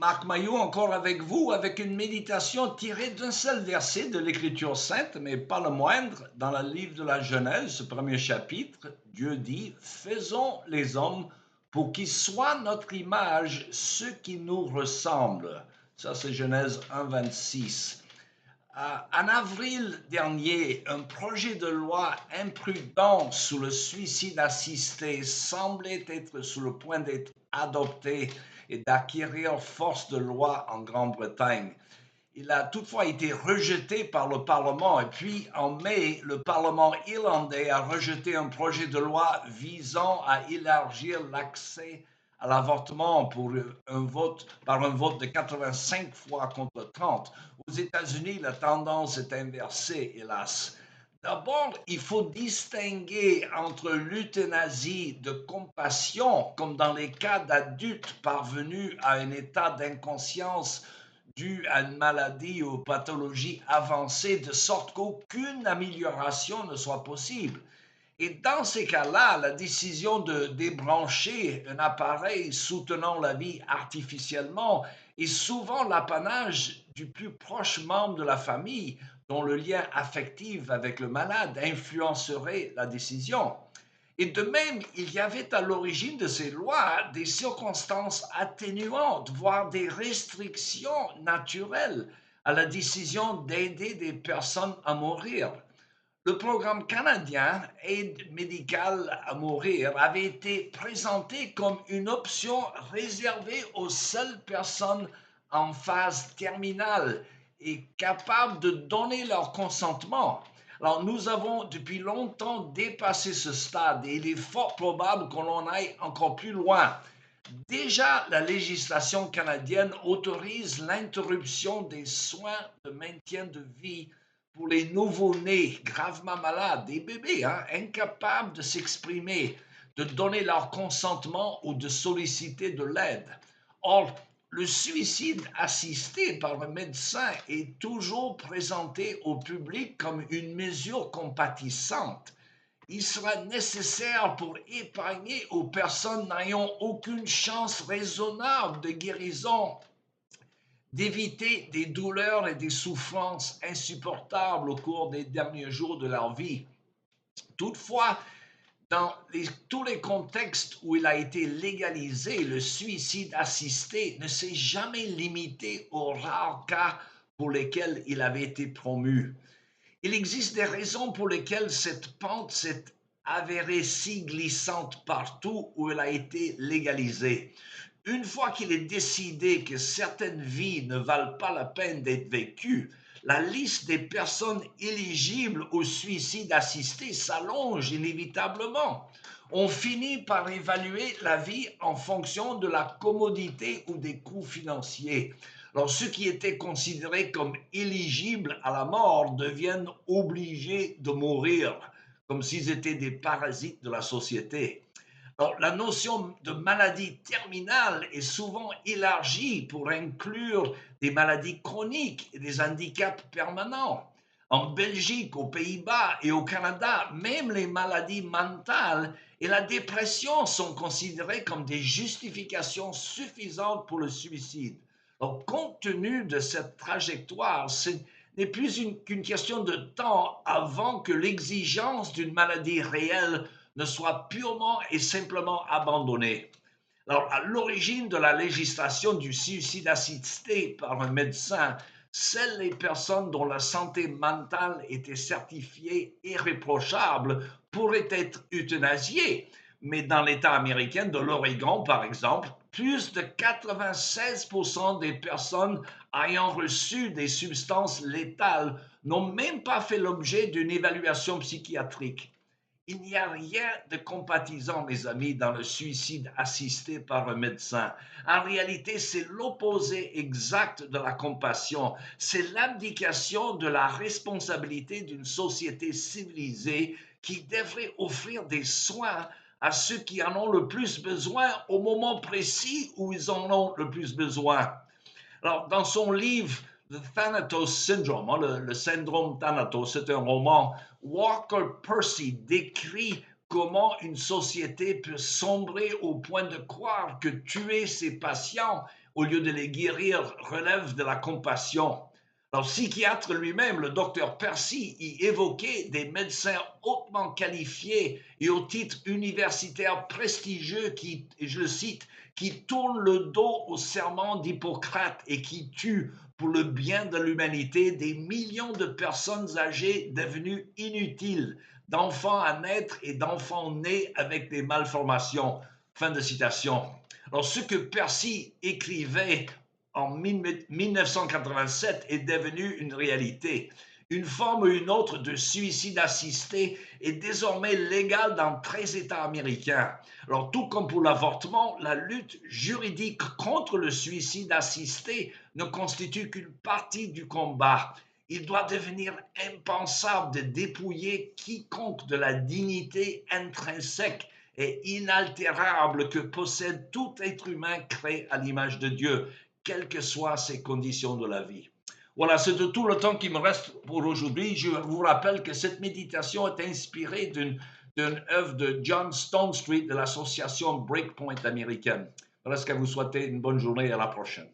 Marc Maillot encore avec vous, avec une méditation tirée d'un seul verset de l'Écriture sainte, mais pas le moindre, dans le livre de la Genèse, ce premier chapitre, Dieu dit, faisons les hommes pour qu'ils soient notre image, ceux qui nous ressemblent. Ça, c'est Genèse 1, 26. En avril dernier, un projet de loi imprudent sous le suicide assisté semblait être sur le point d'être adopté et d'acquérir force de loi en Grande-Bretagne. Il a toutefois été rejeté par le Parlement et puis en mai, le Parlement irlandais a rejeté un projet de loi visant à élargir l'accès à l'avortement par un vote de 85 fois contre 30. Aux États-Unis, la tendance est inversée, hélas. D'abord, il faut distinguer entre l'euthanasie de compassion, comme dans les cas d'adultes parvenus à un état d'inconscience dû à une maladie ou pathologie avancée, de sorte qu'aucune amélioration ne soit possible. Et dans ces cas-là, la décision de débrancher un appareil soutenant la vie artificiellement est souvent l'apanage du plus proche membre de la famille, dont le lien affectif avec le malade influencerait la décision. Et de même, il y avait à l'origine de ces lois des circonstances atténuantes, voire des restrictions naturelles à la décision d'aider des personnes à mourir. Le programme canadien Aide médicale à mourir avait été présenté comme une option réservée aux seules personnes en phase terminale et capables de donner leur consentement. Alors nous avons depuis longtemps dépassé ce stade et il est fort probable qu'on aille encore plus loin. Déjà, la législation canadienne autorise l'interruption des soins de maintien de vie pour les nouveau-nés gravement malades, des bébés incapables de s'exprimer, de donner leur consentement ou de solliciter de l'aide. Or, le suicide assisté par le médecin est toujours présenté au public comme une mesure compatissante. Il sera nécessaire pour épargner aux personnes n'ayant aucune chance raisonnable de guérison d'éviter des douleurs et des souffrances insupportables au cours des derniers jours de leur vie. Toutefois, dans tous les contextes où il a été légalisé, le suicide assisté ne s'est jamais limité aux rares cas pour lesquels il avait été promu. Il existe des raisons pour lesquelles cette pente s'est avérée si glissante partout où elle a été légalisée. Une fois qu'il est décidé que certaines vies ne valent pas la peine d'être vécues, la liste des personnes éligibles au suicide assisté s'allonge inévitablement. On finit par évaluer la vie en fonction de la commodité ou des coûts financiers. Alors, ceux qui étaient considérés comme éligibles à la mort deviennent obligés de mourir, comme s'ils étaient des parasites de la société. Alors, la notion de maladie terminale est souvent élargie pour inclure des maladies chroniques et des handicaps permanents. En Belgique, aux Pays-Bas et au Canada, même les maladies mentales et la dépression sont considérées comme des justifications suffisantes pour le suicide. Donc, compte tenu de cette trajectoire, ce n'est plus qu'une question de temps avant que l'exigence d'une maladie réelle ne soit purement et simplement abandonnée. Alors, à l'origine de la législation du suicide assisté par un médecin, seules les personnes dont la santé mentale était certifiée irréprochable pourraient être euthanasiées. Mais dans l'État américain de l'Oregon, par exemple, plus de 96% des personnes ayant reçu des substances létales n'ont même pas fait l'objet d'une évaluation psychiatrique. Il n'y a rien de compatisant, mes amis, dans le suicide assisté par un médecin. En réalité, c'est l'opposé exact de la compassion. C'est l'abdication de la responsabilité d'une société civilisée qui devrait offrir des soins à ceux qui en ont le plus besoin au moment précis où ils en ont le plus besoin. Alors, dans son livre The Thanatos Syndrome, le syndrome Thanatos, c'est un roman, Walker Percy décrit comment une société peut sombrer au point de croire que tuer ses patients au lieu de les guérir, relève de la compassion. Alors, psychiatre lui-même, le docteur Percy, y évoquait des médecins hautement qualifiés et au titre universitaire prestigieux qui, et je le cite, qui tournent le dos au serment d'Hippocrate et qui tuent pour le bien de l'humanité des millions de personnes âgées devenues inutiles, d'enfants à naître et d'enfants nés avec des malformations. Fin de citation. Alors, ce que Percy écrivait en 1987 est devenu une réalité. Une forme ou une autre de suicide assisté est désormais légale dans 13 États américains. Alors, tout comme pour l'avortement, la lutte juridique contre le suicide assisté ne constitue qu'une partie du combat. Il doit devenir impensable de dépouiller quiconque de la dignité intrinsèque et inaltérable que possède tout être humain créé à l'image de Dieu, quelles que soient ses conditions de la vie. Voilà, c'est tout le temps qui me reste pour aujourd'hui. Je vous rappelle que cette méditation est inspirée d'une œuvre de John Stonestreet de l'association Breakpoint américaine. Voilà ce que vous souhaitez, une bonne journée et à la prochaine.